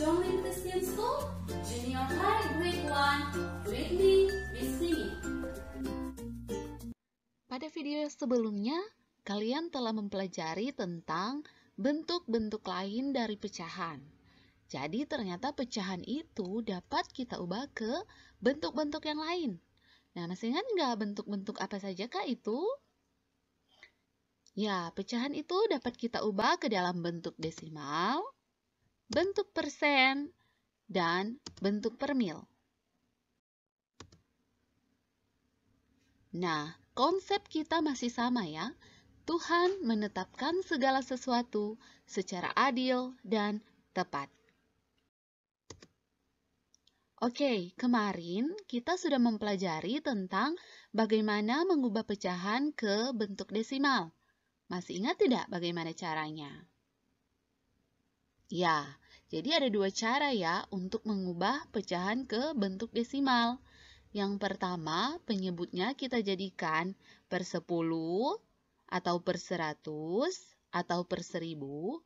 Zhongli Christian School, Junior High Grade 1, Reading Listening. Pada video sebelumnya, kalian telah mempelajari tentang bentuk-bentuk lain dari pecahan. Jadi ternyata pecahan itu dapat kita ubah ke bentuk-bentuk yang lain. Nah, masih ingat nggak bentuk-bentuk apa saja kah itu? Ya, pecahan itu dapat kita ubah ke dalam bentuk desimal, bentuk persen, dan bentuk per mil. Nah, konsep kita masih sama ya. Tuhan menetapkan segala sesuatu secara adil dan tepat. Oke, kemarin kita sudah mempelajari tentang bagaimana mengubah pecahan ke bentuk desimal. Masih ingat tidak bagaimana caranya? Ya, jadi ada dua cara ya untuk mengubah pecahan ke bentuk desimal. Yang pertama, penyebutnya kita jadikan per 10, atau per 100, atau per 1000,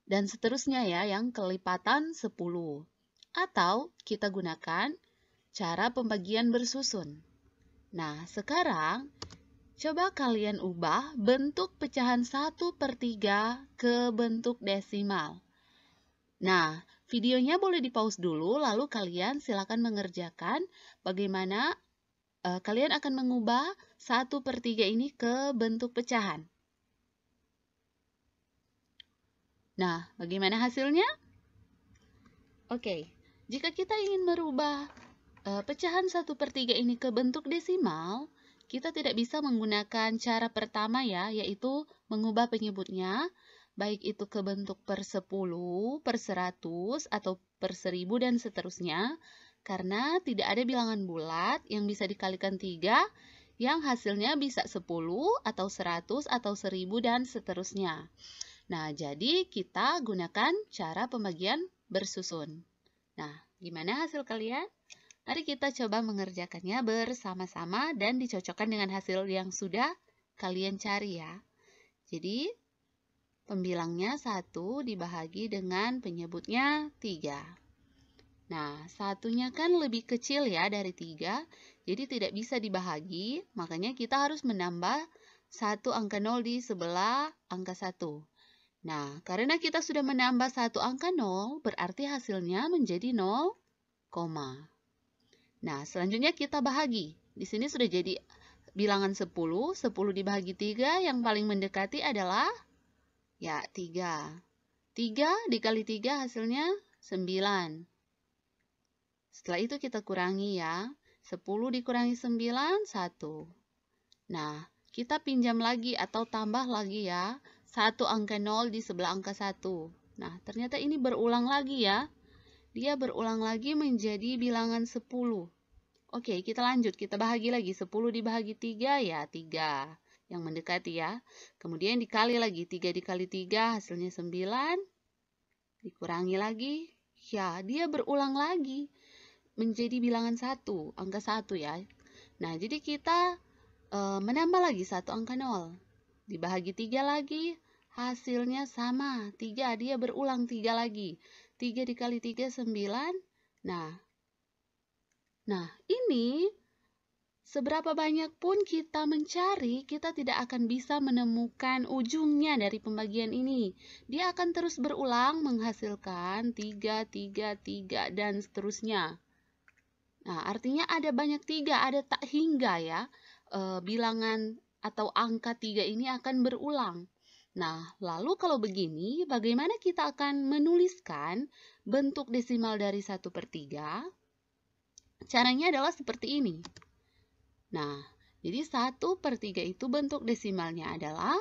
dan seterusnya ya, yang kelipatan 10. Atau kita gunakan cara pembagian bersusun. Nah, sekarang coba kalian ubah bentuk pecahan 1/3 ke bentuk desimal. Nah, videonya boleh di-pause dulu, lalu kalian silakan mengerjakan bagaimana kalian akan mengubah 1/3 ini ke bentuk pecahan. Nah, bagaimana hasilnya? Oke, jika kita ingin merubah pecahan 1/3 ini ke bentuk desimal, kita tidak bisa menggunakan cara pertama ya, yaitu mengubah penyebutnya, baik itu ke bentuk per 10, per 100, atau per 1000, dan seterusnya, karena tidak ada bilangan bulat yang bisa dikalikan 3, yang hasilnya bisa 10, atau 100, atau 1000, dan seterusnya. Nah, jadi kita gunakan cara pembagian bersusun. Nah, gimana hasil kalian? Mari kita coba mengerjakannya bersama-sama dan dicocokkan dengan hasil yang sudah kalian cari ya. Jadi, pembilangnya 1 dibahagi dengan penyebutnya 3. Nah, satunya kan lebih kecil ya dari 3, jadi tidak bisa dibahagi, makanya kita harus menambah 1 angka 0 di sebelah angka 1. Nah, karena kita sudah menambah 1 angka 0, berarti hasilnya menjadi 0, Nah, selanjutnya kita bahagi. Di sini sudah jadi bilangan 10, 10 dibahagi 3, yang paling mendekati adalah ya 3. 3 dikali 3 hasilnya 9. Setelah itu kita kurangi ya. 10 dikurangi 9, 1. Nah, kita pinjam lagi atau tambah lagi ya. 1 angka 0 di sebelah angka 1. Nah, ternyata ini berulang lagi ya. Dia berulang lagi menjadi bilangan 10. Oke, kita lanjut. Kita bahagi lagi. 10 dibahagi 3 ya 3. Yang mendekati ya. Kemudian dikali lagi. 3 dikali 3 hasilnya 9. Dikurangi lagi. Ya, dia berulang lagi menjadi bilangan 1. Angka 1 ya. Nah, jadi kita menambah lagi 1 angka 0. Dibahagi 3 lagi. Hasilnya sama. 3, dia berulang 3 lagi. 3 dikali 3, 9. Nah, ini seberapa banyak pun kita mencari, kita tidak akan bisa menemukan ujungnya dari pembagian ini. Dia akan terus berulang menghasilkan 3, 3, 3, dan seterusnya. Nah, artinya ada banyak 3, ada tak hingga ya. Bilangan atau angka 3 ini akan berulang. Nah, lalu kalau begini, bagaimana kita akan menuliskan bentuk desimal dari 1/3? Caranya adalah seperti ini. Nah, jadi 1/3 itu bentuk desimalnya adalah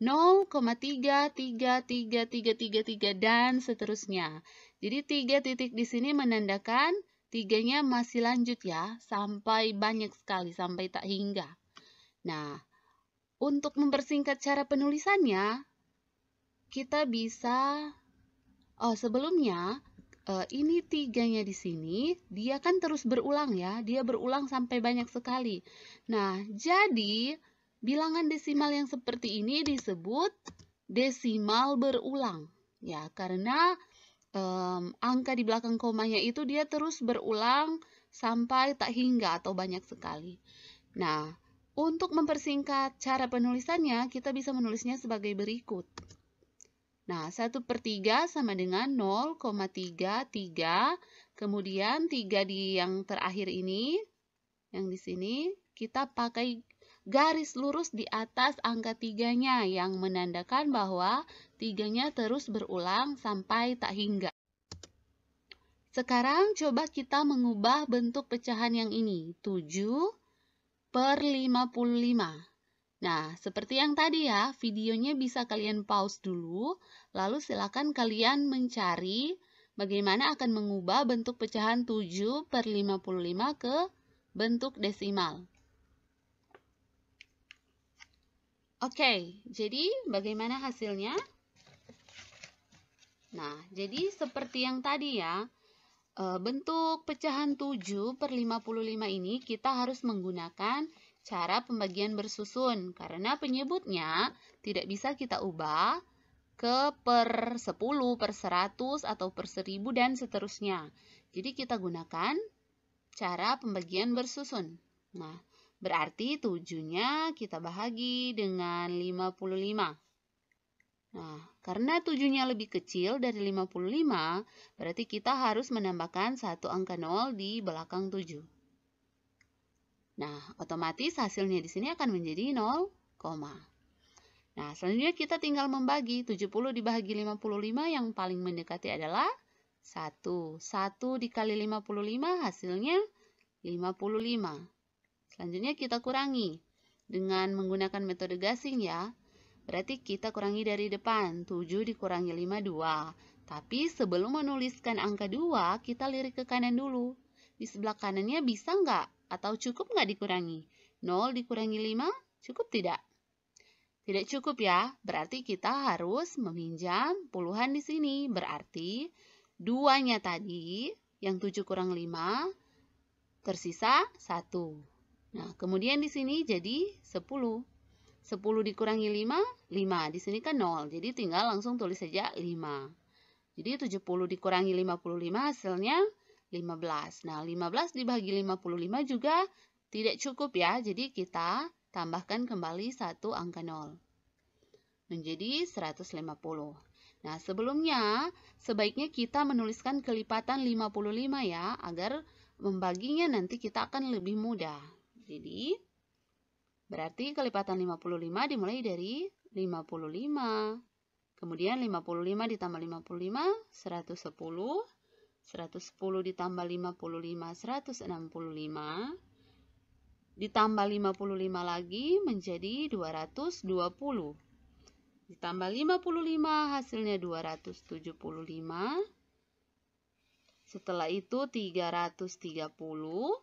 0,33333 dan seterusnya. Jadi 3 titik di sini menandakan 3-nya masih lanjut ya, sampai banyak sekali, sampai tak hingga. Nah, untuk mempersingkat cara penulisannya, kita bisa, sebelumnya, ini 3-nya di sini, dia kan terus berulang ya, dia berulang sampai banyak sekali. Nah, jadi bilangan desimal yang seperti ini disebut desimal berulang. Ya, karena angka di belakang komanya itu dia terus berulang sampai tak hingga atau banyak sekali. Nah, untuk mempersingkat cara penulisannya, kita bisa menulisnya sebagai berikut. Nah, 1/3 sama dengan 0,33. Kemudian 3 di yang terakhir ini, yang di sini, kita pakai garis lurus di atas angka 3-nya yang menandakan bahwa 3-nya terus berulang sampai tak hingga. Sekarang coba kita mengubah bentuk pecahan yang ini, 7/55. Nah, seperti yang tadi ya, videonya bisa kalian pause dulu, lalu silakan kalian mencari bagaimana akan mengubah bentuk pecahan 7/55 ke bentuk desimal. Oke, jadi bagaimana hasilnya? Nah, jadi seperti yang tadi ya, bentuk pecahan 7/55 ini kita harus menggunakan cara pembagian bersusun karena penyebutnya tidak bisa kita ubah ke per 10, per 100, atau per 1000 dan seterusnya. Jadi kita gunakan cara pembagian bersusun. Nah, berarti 7-nya kita bahagi dengan 55. Nah, karena 7-nya lebih kecil dari 55, berarti kita harus menambahkan satu angka 0 di belakang 7. Nah, otomatis hasilnya di sini akan menjadi 0, Nah, selanjutnya kita tinggal membagi. 70 dibagi 55 yang paling mendekati adalah 1. 1 dikali 55 hasilnya 55. Selanjutnya kita kurangi dengan menggunakan metode gasing ya. Berarti kita kurangi dari depan. 7 dikurangi 5, 2. Tapi sebelum menuliskan angka 2, kita lirik ke kanan dulu. Di sebelah kanannya bisa nggak? Atau cukup nggak dikurangi? 0 dikurangi 5, cukup tidak? Tidak cukup ya, berarti kita harus meminjam puluhan di sini. Berarti 2-nya tadi, yang 7 kurang 5, tersisa 1. Nah, kemudian di sini jadi 10. 10 dikurangi 5, 5. Di sini kan 0, jadi tinggal langsung tulis saja 5. Jadi 70 dikurangi 55 hasilnya 15. Nah, 15 dibagi 55 juga tidak cukup ya, jadi kita tambahkan kembali satu angka 0. Menjadi 150. Nah, sebelumnya sebaiknya kita menuliskan kelipatan 55 ya, agar membaginya nanti kita akan lebih mudah. Jadi, berarti kelipatan 55 dimulai dari 55. Kemudian 55 ditambah 55, 110. 110 ditambah 55, 165. Ditambah 55 lagi menjadi 220. Ditambah 55 hasilnya 275. Setelah itu 330.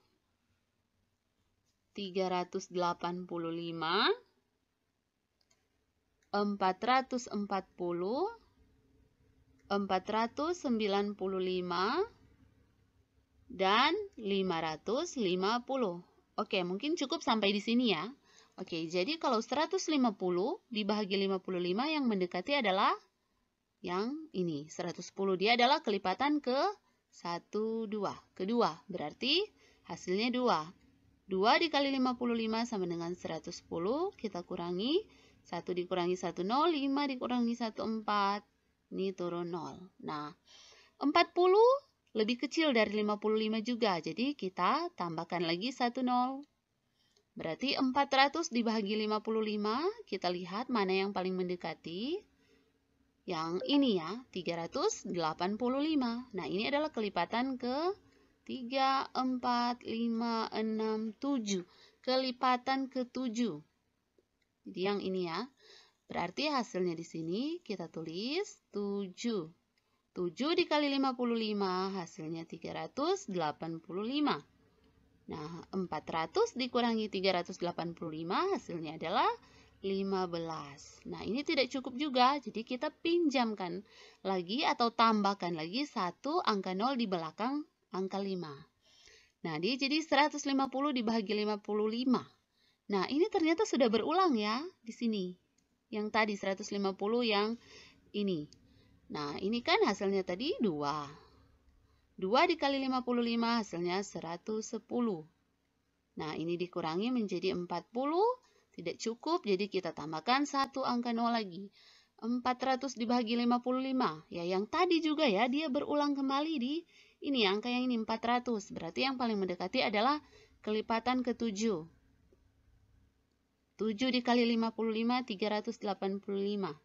385. 440. 495 dan 550. Oke, mungkin cukup sampai di sini ya. Oke, jadi kalau 150 dibagi 55 yang mendekati adalah yang ini, 110. Dia adalah kelipatan ke 1, 2. Kedua, berarti hasilnya 2. 2 dikali 55 sama dengan 110. Kita kurangi. 1 dikurangi 1, 0. 5 dikurangi 1, 4. Ini turun 0. Nah, 40 lebih kecil dari 55 juga. Jadi kita tambahkan lagi 1 0. Berarti 400 dibagi 55. Kita lihat mana yang paling mendekati. Yang ini ya, 385. Nah, ini adalah kelipatan ke 3, 4, 5, 6, 7. Kelipatan ke 7. Jadi yang ini ya. Berarti hasilnya di sini kita tulis 7. 7 dikali 55 hasilnya 385. Nah, 400 dikurangi 385 hasilnya adalah 15. Nah, ini tidak cukup juga. Jadi kita pinjamkan lagi atau tambahkan lagi satu angka 0 di belakang angka 5. Nah, dia jadi 150 dibagi 55. Nah, ini ternyata sudah berulang ya di sini. Yang tadi 150 yang ini. Nah, ini kan hasilnya tadi 2. 2 dikali 55 hasilnya 110. Nah, ini dikurangi menjadi 40. Tidak cukup, jadi kita tambahkan 1 angka 0 lagi. 400 dibagi 55. Ya, yang tadi juga ya, dia berulang kembali di ini angka yang ini 400. Berarti yang paling mendekati adalah kelipatan ke-7. 7 dikali 55, 385.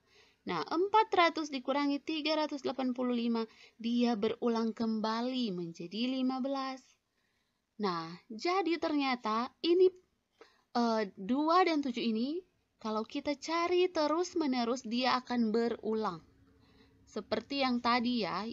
Nah, 400 dikurangi 385, dia berulang kembali menjadi 15. Nah, jadi ternyata ini 2 dan 7 ini, kalau kita cari terus-menerus, dia akan berulang. Seperti yang tadi ya,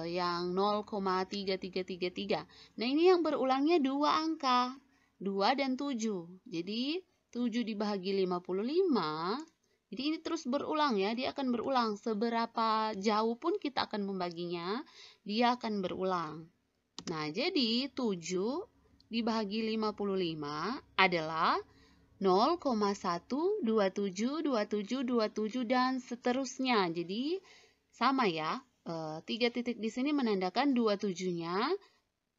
yang 0,3333. Nah, ini yang berulangnya 2 angka, 2 dan 7. Jadi, 7 dibagi 55, jadi ini terus berulang ya, dia akan berulang. Seberapa jauh pun kita akan membaginya, dia akan berulang. Nah, jadi 7 dibagi 55 adalah 0,1272727 dan seterusnya. Jadi, sama ya, 3 titik di sini menandakan 27-nya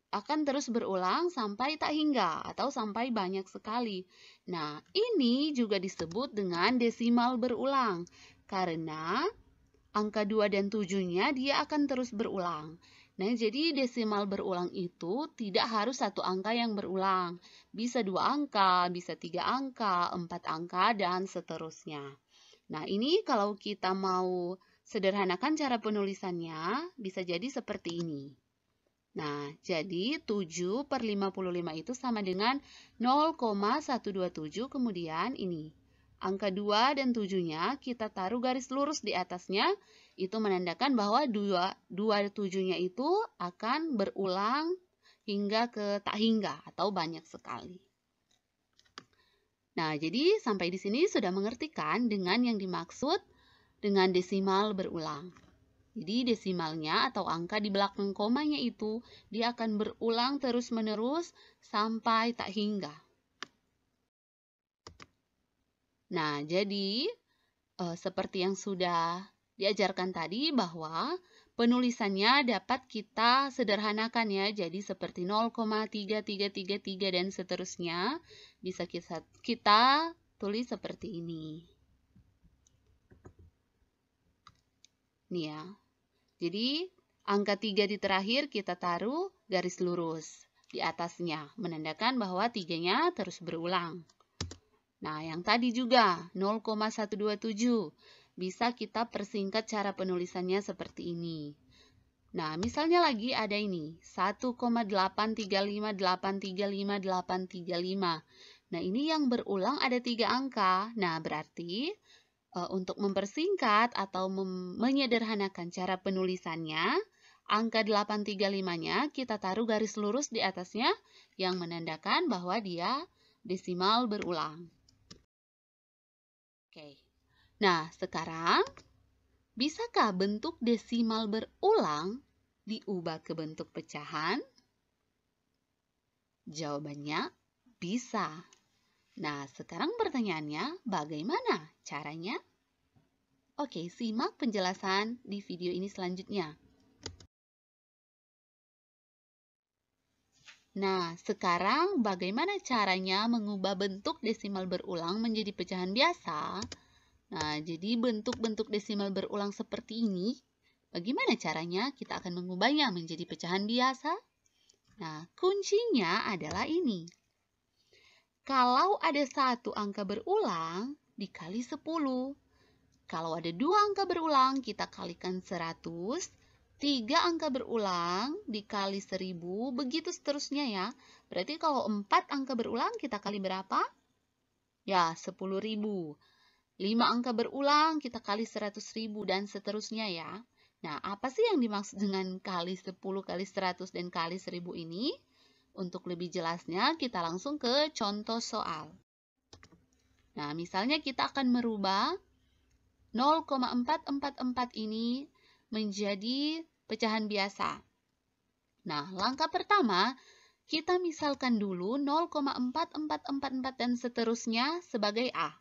akan terus berulang sampai tak hingga atau sampai banyak sekali. Nah, ini juga disebut dengan desimal berulang karena angka 2 dan 7-nya dia akan terus berulang. Nah, jadi desimal berulang itu tidak harus satu angka yang berulang. Bisa 2 angka, bisa 3 angka, 4 angka, dan seterusnya. Nah, ini kalau kita mau sederhanakan cara penulisannya, bisa jadi seperti ini. Nah, jadi 7 per 55 itu sama dengan 0,127, kemudian ini. Angka 2 dan 7-nya kita taruh garis lurus di atasnya, itu menandakan bahwa 27-nya itu akan berulang hingga ke tak hingga atau banyak sekali. Nah, jadi sampai di sini sudah mengerti kan dengan yang dimaksud dengan desimal berulang. Jadi desimalnya atau angka di belakang komanya itu dia akan berulang terus-menerus sampai tak hingga. Nah, jadi seperti yang sudah diajarkan tadi bahwa penulisannya dapat kita sederhanakan ya. Jadi seperti 0,3333 dan seterusnya bisa kita tulis seperti ini. Nih ya. Jadi, angka 3 di terakhir kita taruh garis lurus di atasnya, menandakan bahwa 3-nya terus berulang. Nah, yang tadi juga 0,127 bisa kita persingkat cara penulisannya seperti ini. Nah, misalnya lagi ada ini 1,835835,835. Nah, ini yang berulang ada 3 angka. Nah, berarti untuk mempersingkat atau menyederhanakan cara penulisannya, angka 835-nya kita taruh garis lurus di atasnya yang menandakan bahwa dia desimal berulang. Oke. Nah, sekarang bisakah bentuk desimal berulang diubah ke bentuk pecahan? Jawabannya bisa. Nah, sekarang pertanyaannya, bagaimana caranya? Oke, simak penjelasan di video ini selanjutnya. Nah, sekarang bagaimana caranya mengubah bentuk desimal berulang menjadi pecahan biasa? Nah, jadi bentuk-bentuk desimal berulang seperti ini, bagaimana caranya kita akan mengubahnya menjadi pecahan biasa? Nah, kuncinya adalah ini. Kalau ada satu angka berulang, dikali 10. Kalau ada 2 angka berulang, kita kalikan 100. 3 angka berulang, dikali 1000, begitu seterusnya ya. Berarti kalau 4 angka berulang, kita kali berapa? Ya, 10.000. 5 angka berulang, kita kali 100.000, dan seterusnya ya. Nah, apa sih yang dimaksud dengan kali 10, kali 100, dan kali 1000 ini? Untuk lebih jelasnya, kita langsung ke contoh soal. Nah, misalnya kita akan merubah 0,444 ini menjadi pecahan biasa. Nah, langkah pertama, kita misalkan dulu 0,4444 dan seterusnya sebagai A.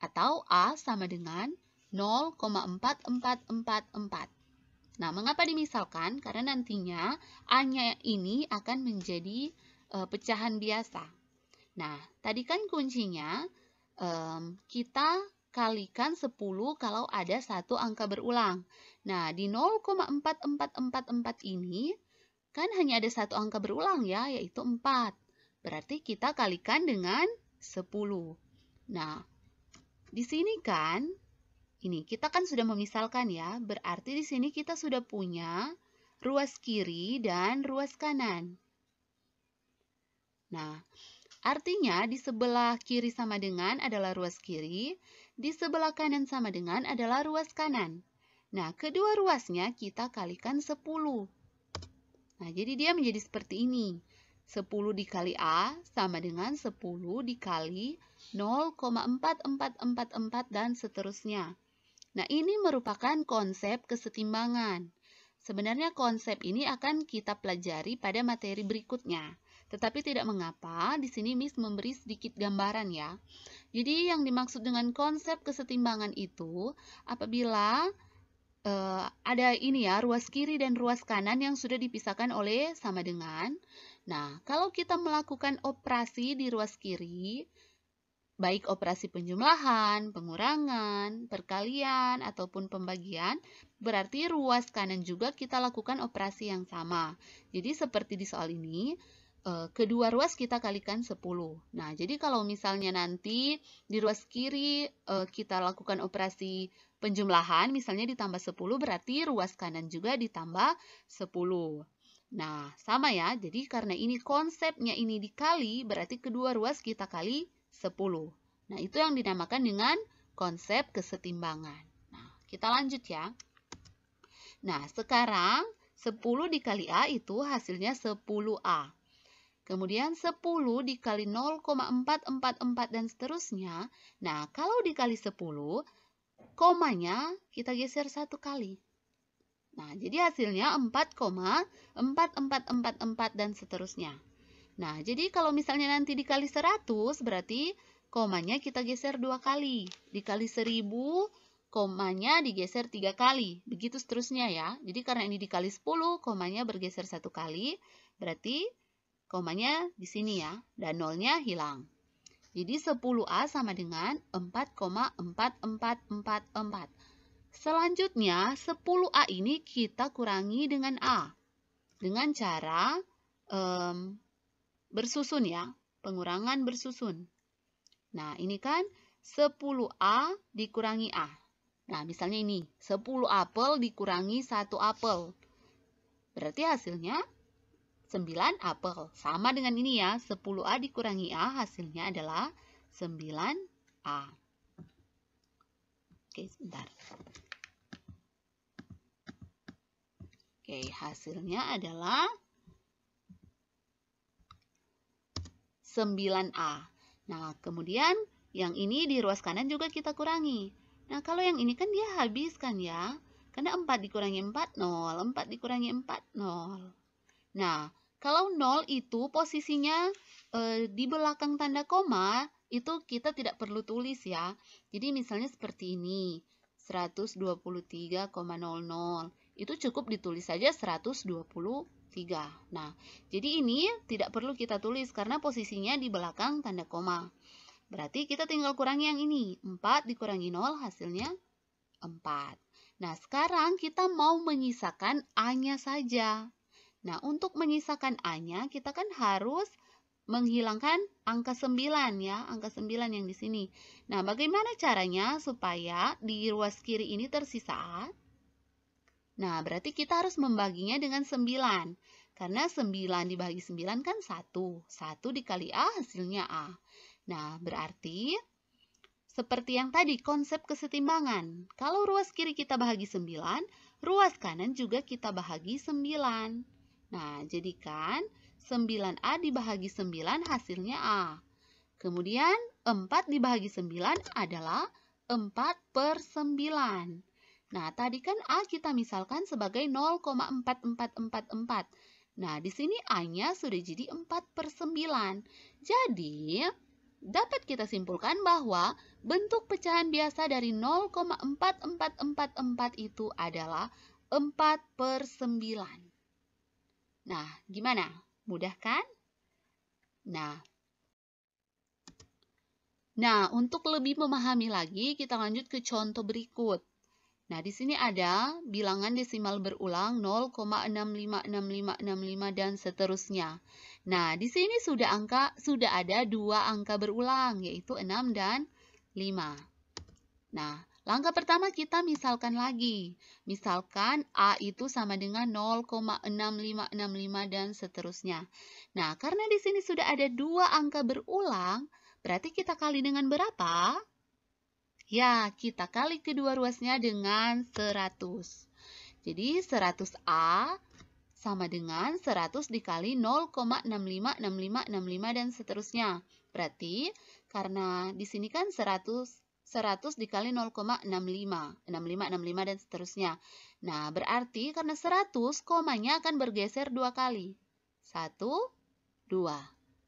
Atau A sama dengan 0,4444. Nah, mengapa dimisalkan? Karena nantinya A-nya ini akan menjadi pecahan biasa. Nah, tadi kan kuncinya kita kalikan 10 kalau ada satu angka berulang. Nah, di 0,4444 ini kan hanya ada satu angka berulang ya, yaitu 4. Berarti kita kalikan dengan 10. Nah, di sini kan ini kita kan sudah memisalkan ya, berarti di sini kita sudah punya ruas kiri dan ruas kanan. Nah, artinya di sebelah kiri sama dengan adalah ruas kiri, di sebelah kanan sama dengan adalah ruas kanan. Nah, kedua ruasnya kita kalikan 10. Nah, jadi dia menjadi seperti ini. 10 dikali A sama dengan 10 dikali 0,4444 dan seterusnya. Nah, ini merupakan konsep kesetimbangan. Sebenarnya konsep ini akan kita pelajari pada materi berikutnya. Tetapi tidak mengapa, di sini Miss memberi sedikit gambaran ya. Jadi yang dimaksud dengan konsep kesetimbangan itu apabila ada ini ya, ruas kiri dan ruas kanan yang sudah dipisahkan oleh sama dengan. Nah, kalau kita melakukan operasi di ruas kiri, baik operasi penjumlahan, pengurangan, perkalian, ataupun pembagian, berarti ruas kanan juga kita lakukan operasi yang sama. Jadi seperti di soal ini, kedua ruas kita kalikan 10. Nah, jadi kalau misalnya nanti di ruas kiri kita lakukan operasi penjumlahan, misalnya ditambah 10, berarti ruas kanan juga ditambah 10. Nah, sama ya, jadi karena ini konsepnya ini dikali, berarti kedua ruas kita kali 10. Nah, itu yang dinamakan dengan konsep kesetimbangan. Nah, kita lanjut ya. Nah, sekarang 10 dikali A itu hasilnya 10A. Kemudian 10 dikali 0,444 dan seterusnya. Nah, kalau dikali 10, komanya kita geser satu kali. Nah, jadi hasilnya 4,4444 dan seterusnya. Nah, jadi kalau misalnya nanti dikali 100, berarti komanya kita geser 2 kali. Dikali 1000, komanya digeser 3 kali. Begitu seterusnya ya. Jadi karena ini dikali 10, komanya bergeser 1 kali. Berarti komanya di sini ya. Dan nolnya hilang. Jadi 10A sama dengan 4,4444. Selanjutnya, 10A ini kita kurangi dengan A. Dengan cara bersusun ya, pengurangan bersusun. Nah, ini kan 10A dikurangi A. Nah, misalnya ini, 10 apel dikurangi 1 apel. Berarti hasilnya 9 apel. Sama dengan ini ya, 10A dikurangi A, hasilnya adalah 9A. Oke, sebentar. Oke, hasilnya adalah 9A. Nah, kemudian yang ini di ruas kanan juga kita kurangi. Nah, kalau yang ini kan dia habiskan ya. Karena 4 dikurangi 4, 0. 4 dikurangi 4, 0. Nah, kalau 0 itu posisinya di belakang tanda koma, itu kita tidak perlu tulis ya. Jadi misalnya seperti ini, 123,00. Itu cukup ditulis saja 123. Nah, jadi ini tidak perlu kita tulis karena posisinya di belakang tanda koma. Berarti kita tinggal kurangi yang ini. 4 dikurangi 0 hasilnya 4. Nah, sekarang kita mau menyisakan A-nya saja. Nah, untuk menyisakan A-nya kita kan harus menghilangkan angka 9 ya, angka 9 yang di sini. Nah, bagaimana caranya supaya di ruas kiri ini tersisa A? Nah, berarti kita harus membaginya dengan 9. Karena 9 dibagi 9 kan 1. 1 dikali A hasilnya A. Nah, berarti seperti yang tadi konsep kesetimbangan. Kalau ruas kiri kita bahagi 9, ruas kanan juga kita bahagi 9. Nah, jadikan 9A dibagi 9 hasilnya A. Kemudian 4 dibagi 9 adalah 4/9. Nah, tadi kan A kita misalkan sebagai 0,4444. Nah, di sini A-nya sudah jadi 4/9. Jadi, dapat kita simpulkan bahwa bentuk pecahan biasa dari 0,4444 itu adalah 4/9. Nah, gimana? Mudah kan? Nah, untuk lebih memahami lagi, kita lanjut ke contoh berikut. Nah, di sini ada bilangan desimal berulang 0,656565 dan seterusnya. Nah, di sini sudah ada dua angka berulang, yaitu 6 dan 5. Nah, langkah pertama kita misalkan lagi. Misalkan A itu sama dengan 0,6565 dan seterusnya. Nah, karena di sini sudah ada dua angka berulang, berarti kita kali dengan berapa? Ya, kita kali kedua ruasnya dengan 100. Jadi 100A sama dengan 100 dikali 0,656565 dan seterusnya. Berarti karena di sini kan 100 dikali 0,65, 65 dan seterusnya. Nah, berarti karena 100, komanya akan bergeser dua kali. 1, 2.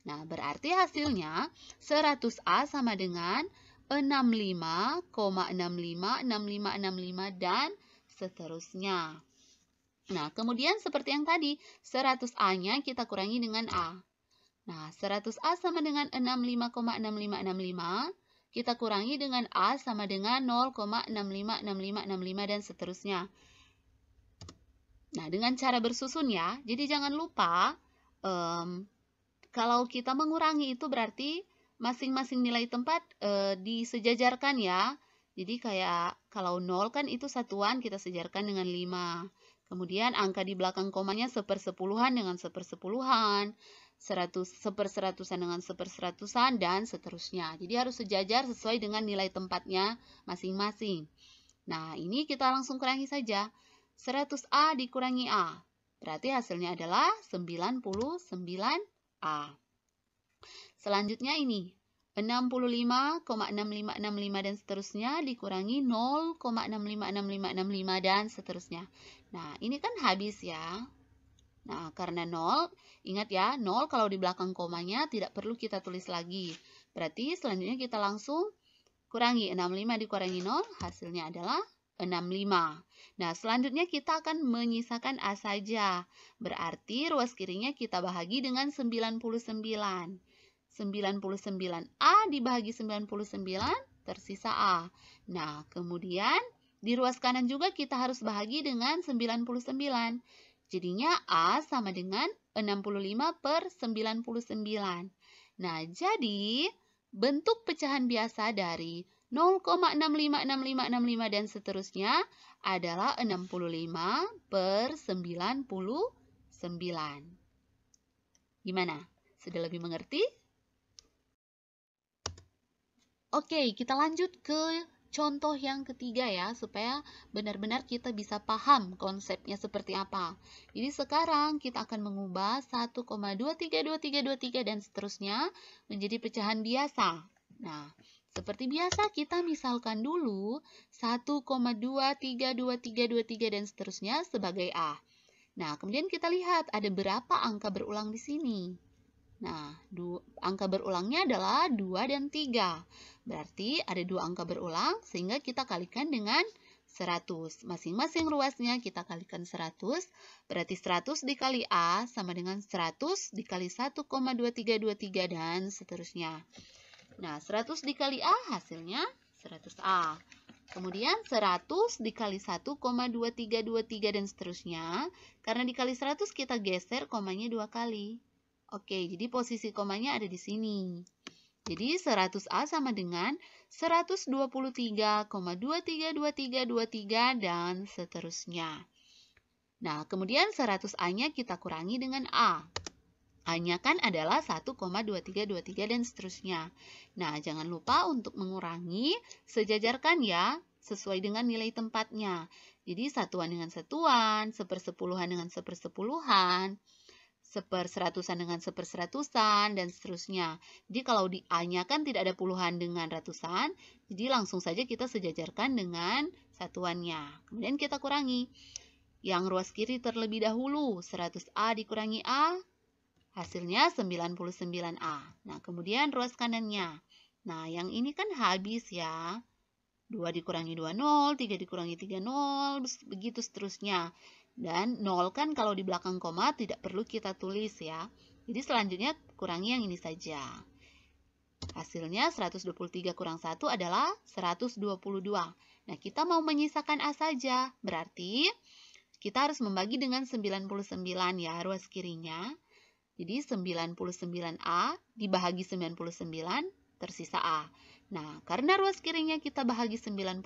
Nah, berarti hasilnya 100A sama dengan 65,656565 dan seterusnya. Nah, kemudian seperti yang tadi, 100A-nya kita kurangi dengan A. Nah, 100A sama dengan 65,6565, kita kurangi dengan A sama dengan 0,656565 dan seterusnya. Nah, dengan cara bersusun ya, jadi jangan lupa, kalau kita mengurangi itu berarti masing-masing nilai tempat disejajarkan ya. Jadi kayak kalau 0 kan itu satuan kita sejajarkan dengan 5. Kemudian angka di belakang komanya sepersepuluhan dengan sepersepuluhan, 100 seperseratusan dengan seperseratusan, dan seterusnya. Jadi harus sejajar sesuai dengan nilai tempatnya masing-masing. Nah, ini kita langsung kurangi saja. 100A dikurangi A. Berarti hasilnya adalah 99A. Selanjutnya ini, 65,6565 dan seterusnya dikurangi 0,656565 dan seterusnya. Nah, ini kan habis ya. Nah, karena 0, ingat ya, 0 kalau di belakang komanya tidak perlu kita tulis lagi. Berarti selanjutnya kita langsung kurangi 65 dikurangi 0, hasilnya adalah 65. Nah, selanjutnya kita akan menyisakan A saja. Berarti ruas kirinya kita bahagi dengan 99. 99A dibagi 99, tersisa A. Nah, kemudian di ruas kanan juga kita harus bahagi dengan 99. Jadinya A sama dengan 65/99. Nah, jadi bentuk pecahan biasa dari 0,656565 dan seterusnya adalah 65/99. Gimana? Sudah lebih mengerti? Oke, kita lanjut ke contoh yang ketiga ya, supaya benar-benar kita bisa paham konsepnya seperti apa. Jadi sekarang kita akan mengubah 1,232323 dan seterusnya menjadi pecahan biasa. Nah, seperti biasa kita misalkan dulu 1,232323 dan seterusnya sebagai A. Nah, kemudian kita lihat ada berapa angka berulang di sini. Nah, angka berulangnya adalah 2 dan 3. Berarti ada dua angka berulang sehingga kita kalikan dengan 100. Masing-masing ruasnya kita kalikan 100. Berarti 100 dikali A sama dengan 100 dikali 1,2323 dan seterusnya. Nah, 100 dikali A hasilnya 100A. Kemudian 100 dikali 1,2323 dan seterusnya. Karena dikali 100 kita geser komanya dua kali. Oke, jadi posisi komanya ada di sini. Jadi 100A sama dengan 123,232323 dan seterusnya. Nah, kemudian 100A-nya kita kurangi dengan A. A-nya kan adalah 1,2323 dan seterusnya. Nah, jangan lupa untuk mengurangi, sejajarkan ya, sesuai dengan nilai tempatnya. Jadi satuan dengan satuan, sepersepuluhan dengan sepersepuluhan, seperseratusan dengan seperseratusan, dan seterusnya. Jadi kalau di A-nya kan tidak ada puluhan dengan ratusan, jadi langsung saja kita sejajarkan dengan satuannya. Kemudian kita kurangi. Yang ruas kiri terlebih dahulu, 100A dikurangi A, hasilnya 99A. Nah, kemudian ruas kanannya. Nah, yang ini kan habis ya. 2 dikurangi 2, 0, 3 dikurangi 3, 0, begitu seterusnya. Dan 0 kan kalau di belakang koma tidak perlu kita tulis ya. Jadi selanjutnya kurangi yang ini saja. Hasilnya 123 kurang 1 adalah 122. Nah, kita mau menyisakan A saja. Berarti kita harus membagi dengan 99 ya, ruas kirinya. Jadi 99A dibahagi 99 tersisa A. Nah, karena ruas kirinya kita bahagi 99,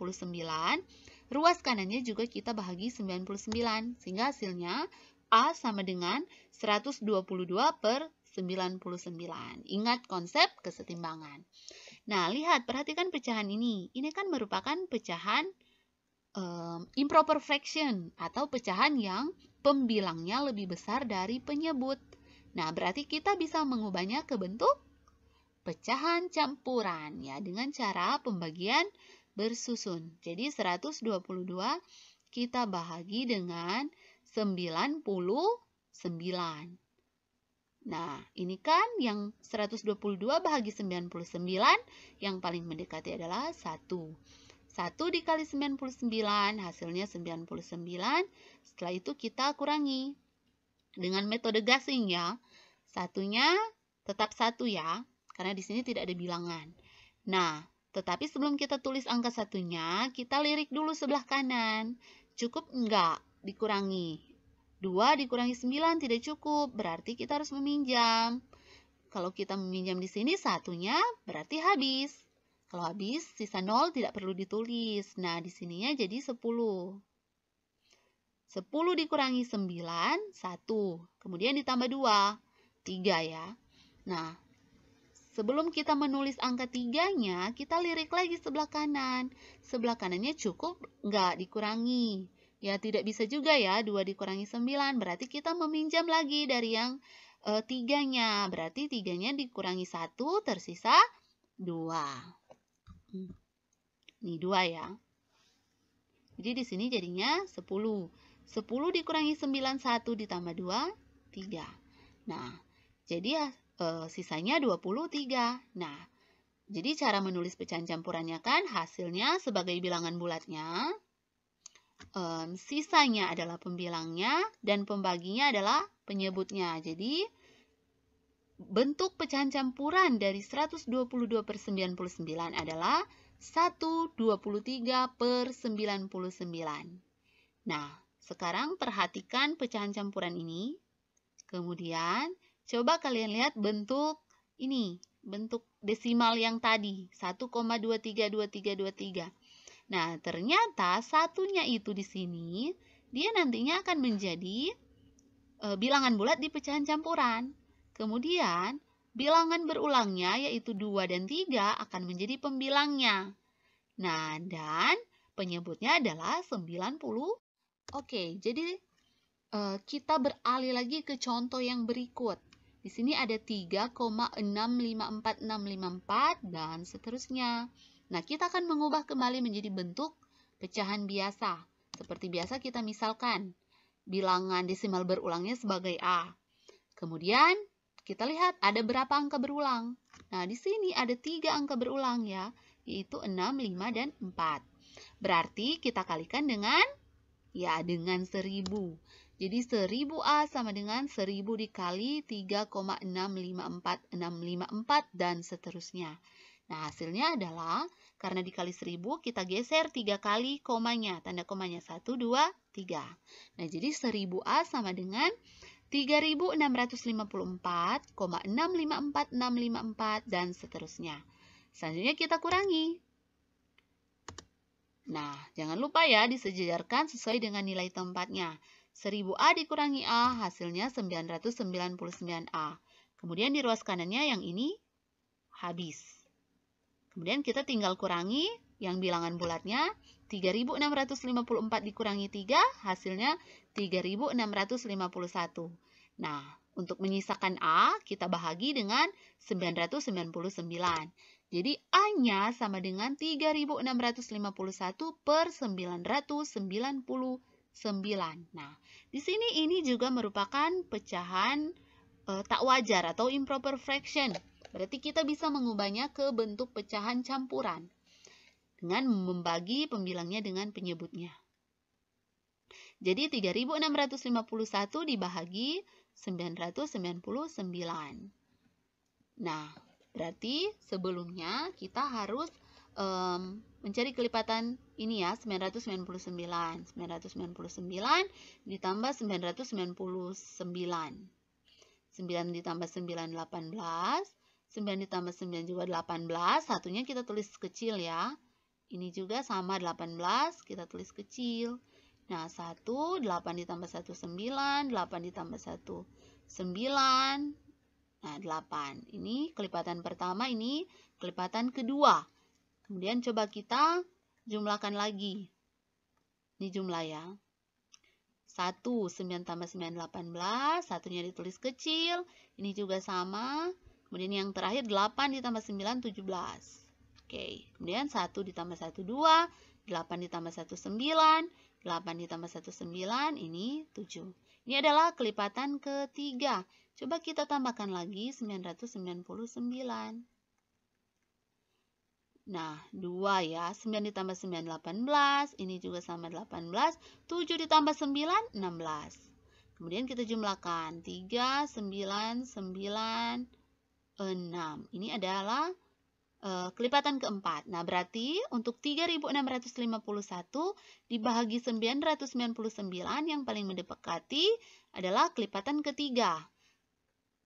ruas kanannya juga kita bahagi 99. Sehingga hasilnya A sama dengan 122 per 99. Ingat konsep kesetimbangan. Nah, lihat, perhatikan pecahan ini. Ini kan merupakan pecahan improper fraction atau pecahan yang pembilangnya lebih besar dari penyebut. Nah, berarti kita bisa mengubahnya ke bentuk pecahan campuran ya dengan cara pembagian bersusun. Jadi 122 kita bahagi dengan 99. Nah, ini kan yang 122 bahagi 99 yang paling mendekati adalah 1. 1 dikali 99 hasilnya 99. Setelah itu kita kurangi dengan metode gasing ya. Satunya tetap 1 ya, karena di sini tidak ada bilangan. Nah, tetapi sebelum kita tulis angka satunya, kita lirik dulu sebelah kanan. Cukup enggak dikurangi? 2 dikurangi 9 tidak cukup, berarti kita harus meminjam. Kalau kita meminjam di sini satunya berarti habis. Kalau habis, sisa 0 tidak perlu ditulis. Nah, di sininya jadi 10. 10 dikurangi 9, 1. Kemudian ditambah 2, 3 ya. Nah, sebelum kita menulis angka 3-nya, kita lirik lagi sebelah kanan. Sebelah kanannya cukup nggak dikurangi? Ya, tidak bisa juga ya, 2 dikurangi 9. Berarti kita meminjam lagi dari yang 3-nya. Berarti 3-nya dikurangi 1, tersisa 2. Ini 2 ya. Jadi di sini jadinya 10. 10 dikurangi 9, 1 ditambah 2, 3. Nah, jadi sisanya 23. Nah, jadi cara menulis pecahan campurannya kan hasilnya sebagai bilangan bulatnya, sisanya adalah pembilangnya, dan pembaginya adalah penyebutnya. Jadi, bentuk pecahan campuran dari 122 per 99 adalah 123 per 99. Nah, sekarang perhatikan pecahan campuran ini. Kemudian, coba kalian lihat bentuk ini, bentuk desimal yang tadi, 1,232323. Nah, ternyata satunya itu di sini, dia nantinya akan menjadi bilangan bulat di pecahan campuran. Kemudian, bilangan berulangnya, yaitu 2 dan 3, akan menjadi pembilangnya. Nah, dan penyebutnya adalah 90. Oke, jadi kita beralih lagi ke contoh yang berikut. Di sini ada 3,654654 dan seterusnya. Nah, kita akan mengubah kembali menjadi bentuk pecahan biasa. Seperti biasa kita misalkan bilangan desimal berulangnya sebagai A. Kemudian kita lihat ada berapa angka berulang. Nah, di sini ada 3 angka berulang ya, yaitu 6, 5, dan 4. Berarti kita kalikan dengan 1000. Jadi 1000A sama dengan 1000 dikali 3,654654 dan seterusnya. Nah, hasilnya adalah, karena dikali 1000, kita geser 3 kali komanya. Tanda komanya 1, 2, 3. Nah, jadi 1000A sama dengan 3654,654654 dan seterusnya. Selanjutnya kita kurangi. Nah, jangan lupa ya disejajarkan sesuai dengan nilai tempatnya. 1000A dikurangi A, hasilnya 999A. Kemudian di ruas kanannya yang ini habis. Kemudian kita tinggal kurangi yang bilangan bulatnya. 3654 dikurangi 3, hasilnya 3651. Nah, untuk menyisakan A, kita bahagi dengan 999. Jadi A-nya sama dengan 3651 per 999. Nah, di sini ini juga merupakan pecahan tak wajar atau improper fraction. Berarti kita bisa mengubahnya ke bentuk pecahan campuran. dengan membagi pembilangnya dengan penyebutnya. Jadi 3651 dibagi 999. Nah, berarti sebelumnya kita harus mencari kelipatan ini ya, 999. 999 ditambah 999. 9 ditambah 9, 18. 9 ditambah 9 juga 18. Satunya kita tulis kecil ya. Ini juga sama 18, kita tulis kecil. Nah, 1, 8 ditambah 1, 9. 8 ditambah 1, 9. Nah, 8. Ini kelipatan pertama, ini kelipatan kedua. Kemudian coba kita jumlahkan lagi. Ini jumlah ya. 1, 9 tambah 9, 18. Satunya ditulis kecil. Ini juga sama. Kemudian yang terakhir 8 ditambah 9, 17. Oke. Kemudian 1 ditambah 1, 2. 8 ditambah 1, 9. 8 ditambah 1, 9. Ini 7. Ini adalah kelipatan ketiga. Coba kita tambahkan lagi 999. Nah, 2 ya. 9 ditambah 9, 18. Ini juga sama 18. 7 ditambah 9, 16. Kemudian kita jumlahkan. 3, 9, 9, 6. Ini adalah kelipatan keempat. Nah, berarti untuk 3651 dibagi 999 yang paling mendekati adalah kelipatan ketiga.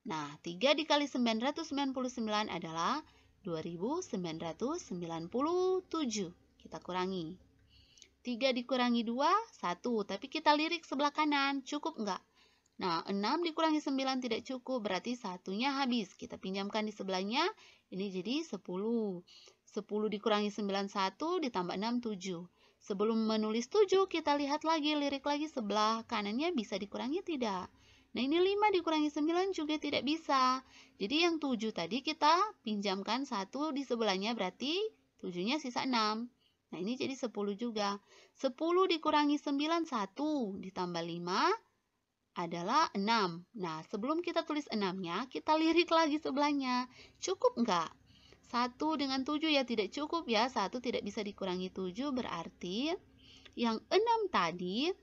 Nah, 3 dikali 999 adalah 2997. Kita kurangi. 3 dikurangi 2, 1. Tapi kita lirik sebelah kanan. Cukup enggak? Nah, 6 dikurangi 9 tidak cukup. Berarti satunya habis. Kita pinjamkan di sebelahnya. Ini jadi 10. 10 dikurangi 9, 1. Ditambah 6, 7. Sebelum menulis 7, kita lihat lagi, lirik lagi sebelah kanannya bisa dikurangi tidak? Nah, ini 5 dikurangi 9 juga tidak bisa. Jadi yang 7 tadi kita pinjamkan 1 di sebelahnya, berarti 7-nya sisa 6. Nah, ini jadi 10 juga. 10 dikurangi 9, 1. Ditambah 5 adalah 6. Nah, sebelum kita tulis 6-nya, kita lirik lagi sebelahnya. Cukup enggak? 1 dengan 7 ya tidak cukup ya. 1 tidak bisa dikurangi 7, berarti yang 6 tadi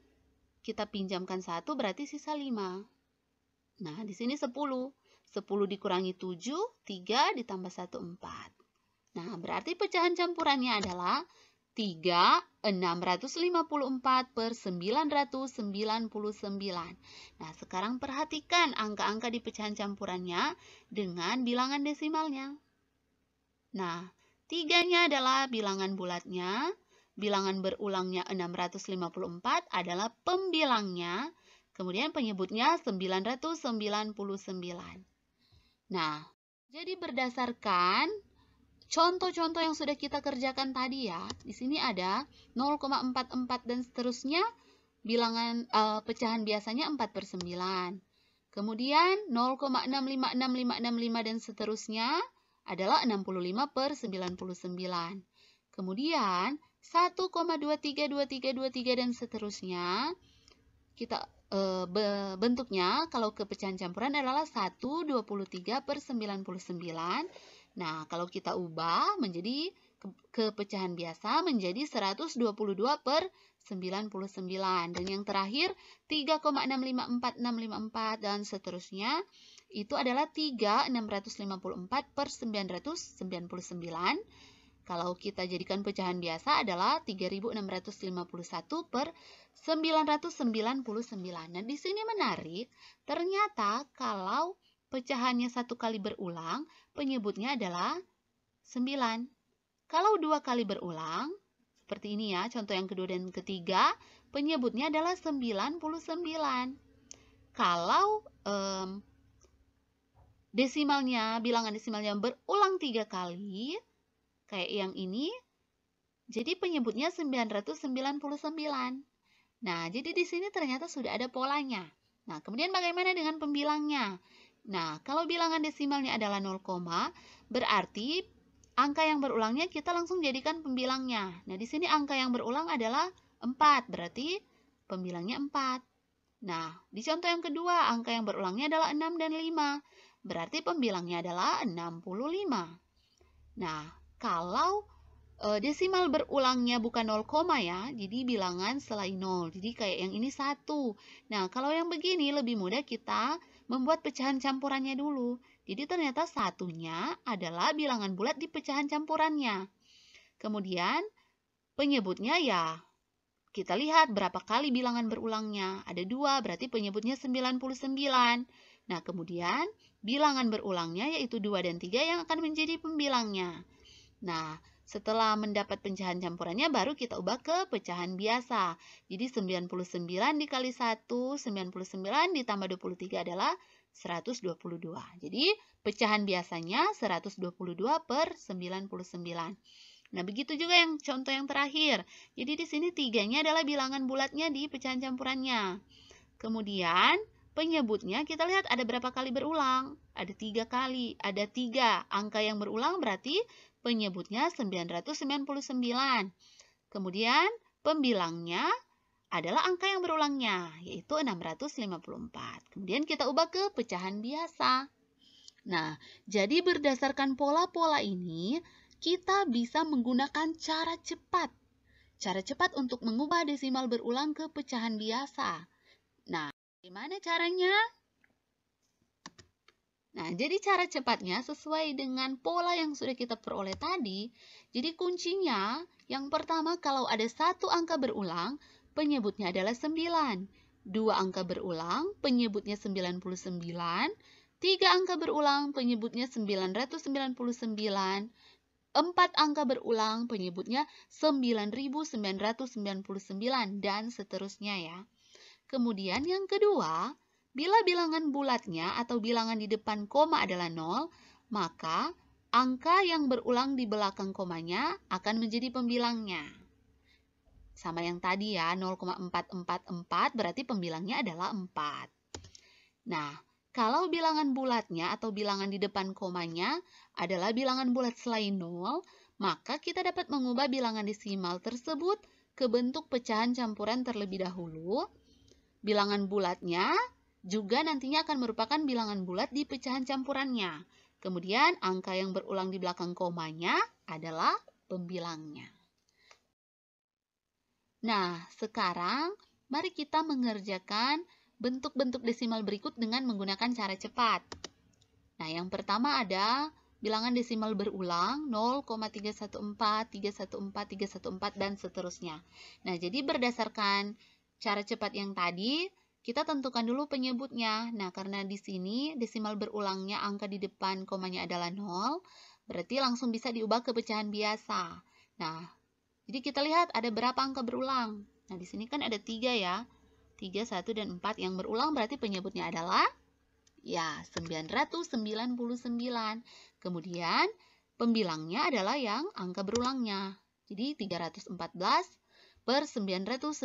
kita pinjamkan 1, berarti sisa 5. Nah, di sini 10. 10 dikurangi 7, 3 ditambah 1, 4. Nah, berarti pecahan campurannya adalah 3.654 per 999. Nah, sekarang perhatikan angka-angka di pecahan campurannya dengan bilangan desimalnya. Nah, 3-nya adalah bilangan bulatnya, bilangan berulangnya 654 adalah pembilangnya, kemudian penyebutnya 999. Nah, jadi berdasarkan contoh-contoh yang sudah kita kerjakan tadi ya, di sini ada 0,44 dan seterusnya, bilangan pecahan biasanya 4/9. Kemudian 0,656565 dan seterusnya adalah 65/99. Kemudian 1,232323 dan seterusnya, kita bentuknya kalau ke pecahan campuran adalah 123/99. Nah, kalau kita ubah menjadi ke pecahan biasa menjadi 122/99. Dan yang terakhir 3,654654 dan seterusnya itu adalah 3.654/999. Kalau kita jadikan pecahan biasa adalah 3.651/999. Nah, di sini menarik, ternyata kalau pecahannya satu kali berulang, penyebutnya adalah 9. Kalau 2 kali berulang, seperti ini ya, contoh yang kedua dan ketiga, penyebutnya adalah 99. Kalau bilangan desimalnya berulang 3 kali, kayak yang ini, jadi penyebutnya 999. Nah, jadi di sini ternyata sudah ada polanya. Nah, kemudian bagaimana dengan pembilangnya? Nah, kalau bilangan desimalnya adalah 0, berarti angka yang berulangnya kita langsung jadikan pembilangnya. Nah, di sini angka yang berulang adalah 4, berarti pembilangnya 4. Nah, di contoh yang kedua, angka yang berulangnya adalah 6 dan 5, berarti pembilangnya adalah 65. Nah, kalau desimal berulangnya bukan 0, ya, jadi bilangan selain 0. Jadi kayak yang ini 1. Nah, kalau yang begini lebih mudah kita membuat pecahan campurannya dulu. Jadi ternyata satunya adalah bilangan bulat di pecahan campurannya. Kemudian penyebutnya ya, kita lihat berapa kali bilangan berulangnya. Ada 2, berarti penyebutnya 99. Nah, kemudian bilangan berulangnya yaitu 2 dan 3 yang akan menjadi pembilangnya. Nah, setelah mendapat pecahan campurannya baru kita ubah ke pecahan biasa. Jadi 99 dikali 1, 99 ditambah 23 adalah 122. Jadi pecahan biasanya 122 per 99. Nah, begitu juga yang contoh yang terakhir. Jadi di sini 3-nya adalah bilangan bulatnya di pecahan campurannya. Kemudian penyebutnya kita lihat ada berapa kali berulang? Ada 3 kali. Ada 3 angka yang berulang berarti penyebutnya 999. Kemudian pembilangnya adalah angka yang berulangnya, yaitu 654. Kemudian kita ubah ke pecahan biasa. Nah, jadi berdasarkan pola-pola ini, kita bisa menggunakan cara cepat. Cara cepat untuk mengubah desimal berulang ke pecahan biasa. Nah, gimana caranya? Nah, jadi cara cepatnya sesuai dengan pola yang sudah kita peroleh tadi. Jadi kuncinya, yang pertama kalau ada 1 angka berulang, penyebutnya adalah 9. 2 angka berulang, penyebutnya 99. 3 angka berulang, penyebutnya 999. 4 angka berulang, penyebutnya 9999 dan seterusnya ya. Kemudian yang kedua, bila bilangan bulatnya atau bilangan di depan koma adalah 0, maka angka yang berulang di belakang komanya akan menjadi pembilangnya. Sama yang tadi ya, 0,444 berarti pembilangnya adalah 4. Nah, kalau bilangan bulatnya atau bilangan di depan komanya adalah bilangan bulat selain 0, maka kita dapat mengubah bilangan desimal tersebut ke bentuk pecahan campuran terlebih dahulu. Bilangan bulatnya juga nantinya akan merupakan bilangan bulat di pecahan campurannya. Kemudian angka yang berulang di belakang komanya adalah pembilangnya. Nah, sekarang mari kita mengerjakan bentuk-bentuk desimal berikut dengan menggunakan cara cepat. Nah, yang pertama ada bilangan desimal berulang 0,314, 314, 314, dan seterusnya. Nah, jadi berdasarkan cara cepat yang tadi, kita tentukan dulu penyebutnya. Nah, karena di sini desimal berulangnya angka di depan komanya adalah 0, berarti langsung bisa diubah ke pecahan biasa. Nah, jadi kita lihat ada berapa angka berulang. Nah, di sini kan ada 3 ya. 3, 1, dan 4 yang berulang berarti penyebutnya adalah ya 999. Kemudian pembilangnya adalah yang angka berulangnya. Jadi 314 per 999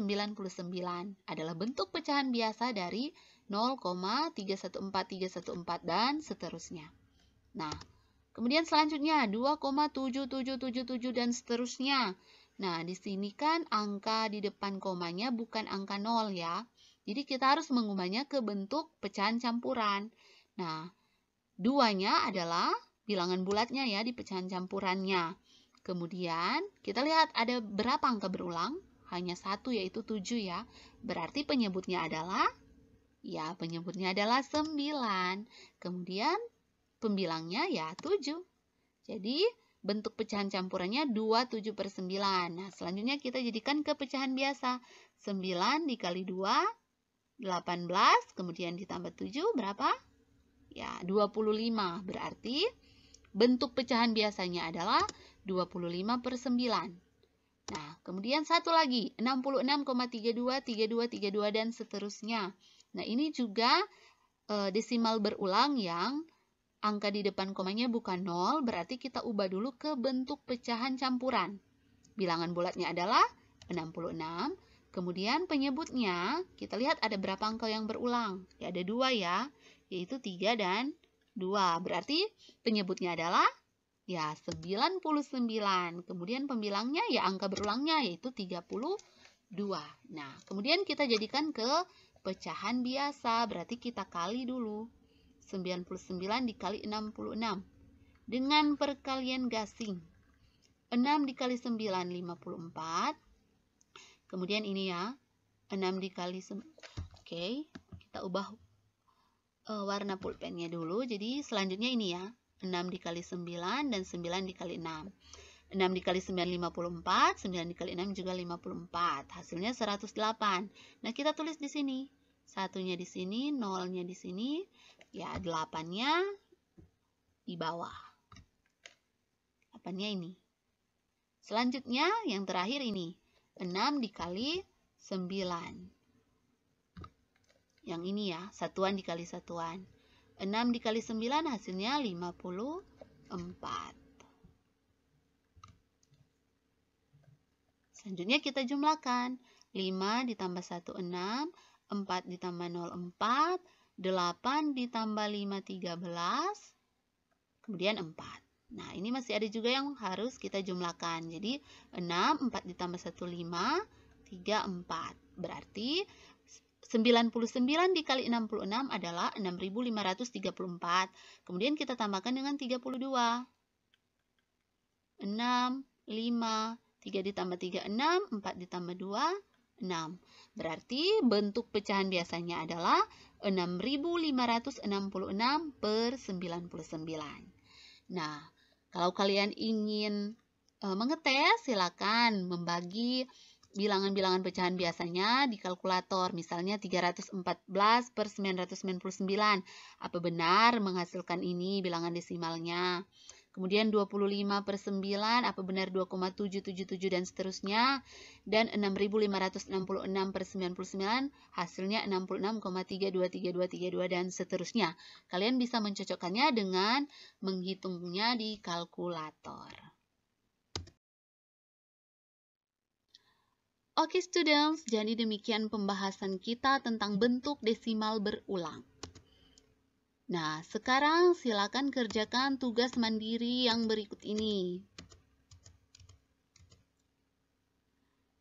adalah bentuk pecahan biasa dari 0,314314 dan seterusnya. Nah, kemudian selanjutnya 2,7777 dan seterusnya. Nah, di sini kan angka di depan komanya bukan angka 0 ya. Jadi kita harus mengubahnya ke bentuk pecahan campuran. Nah, 2-nya adalah bilangan bulatnya ya di pecahan campurannya. Kemudian kita lihat ada berapa angka berulang? Hanya 1 yaitu 7 ya. Berarti penyebutnya adalah 9. Kemudian pembilangnya ya 7. Jadi bentuk pecahan campurannya 27 per 9. Nah, selanjutnya kita jadikan ke pecahan biasa. 9 dikali 2, 18. Kemudian ditambah 7 berapa? Ya, 25. Berarti bentuk pecahan biasanya adalah 25 per 9. Nah, kemudian satu lagi, 66,32, 32, 32, dan seterusnya. Nah, ini juga desimal berulang yang angka di depan komanya bukan 0, berarti kita ubah dulu ke bentuk pecahan campuran. Bilangan bulatnya adalah 66. Kemudian penyebutnya, kita lihat ada berapa angka yang berulang. Ya, ada 2 ya, yaitu 3 dan 2. Berarti penyebutnya adalah ya 99. Kemudian pembilangnya ya angka berulangnya yaitu 32. Nah, kemudian kita jadikan ke pecahan biasa. Berarti kita kali dulu. 99 dikali 66. Dengan perkalian gasing. 6 dikali 9, 54. Kemudian ini ya, 6 dikali 9. Oke, kita ubah warna pulpennya dulu. Jadi selanjutnya ini ya, 6 dikali 9 dan 9 dikali 6. 6 dikali 9, 54. 9 dikali 6 juga 54. Hasilnya 108. Nah, kita tulis di sini. Satunya di sini, nolnya di sini. Ya, 8-nya di bawah. 8-nya ini. Selanjutnya, yang terakhir ini. 6 dikali 9. Yang ini ya, satuan dikali satuan. 6 dikali 9 hasilnya 54. Selanjutnya kita jumlahkan. 5 ditambah 1, 6. 4 ditambah 0, 4. 8 ditambah 5, 13. Kemudian 4. Nah, ini masih ada juga yang harus kita jumlahkan. Jadi, 6, 4 ditambah 1, 5, 3, 4. Berarti 99 dikali 66 adalah 6.534. Kemudian kita tambahkan dengan 32. 6, 5, 3 ditambah 3, 6, 4 ditambah 2, 6. Berarti bentuk pecahan biasanya adalah 6.566 per 99. Nah, kalau kalian ingin mengetes, silakan membagi bilangan-bilangan pecahan biasanya di kalkulator. Misalnya 314 per 999. Apa benar menghasilkan ini bilangan desimalnya? Kemudian 25 per 9, apa benar 2,777 dan seterusnya. Dan 6.566 per 99, hasilnya 66,323232 dan seterusnya. Kalian bisa mencocokkannya dengan menghitungnya di kalkulator. Oke students, jadi demikian pembahasan kita tentang bentuk desimal berulang. Nah, sekarang silakan kerjakan tugas mandiri yang berikut ini.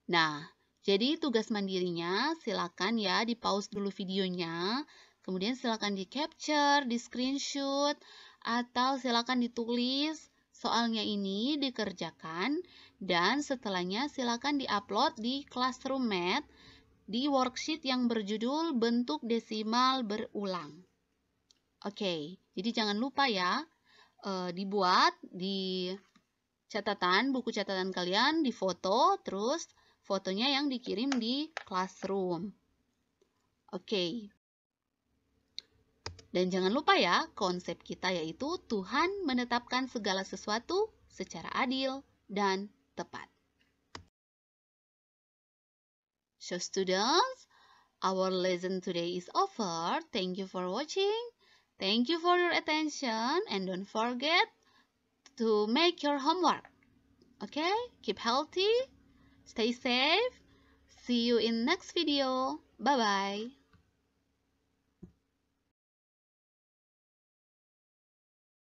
Nah, jadi tugas mandirinya silakan ya di pause dulu videonya, kemudian silakan di capture, di screenshot, atau silakan ditulis soalnya ini dikerjakan, dan setelahnya silakan di-upload di Classroom Math di worksheet yang berjudul bentuk desimal berulang. Oke, jadi jangan lupa ya, dibuat di catatan, buku catatan kalian, difoto, terus fotonya yang dikirim di Classroom. Oke. Dan jangan lupa ya, konsep kita yaitu Tuhan menetapkan segala sesuatu secara adil dan tepat. So students, our lesson today is over. Thank you for watching. Thank you for your attention and don't forget to make your homework. Okay? Keep healthy, stay safe. See you in next video. Bye-bye.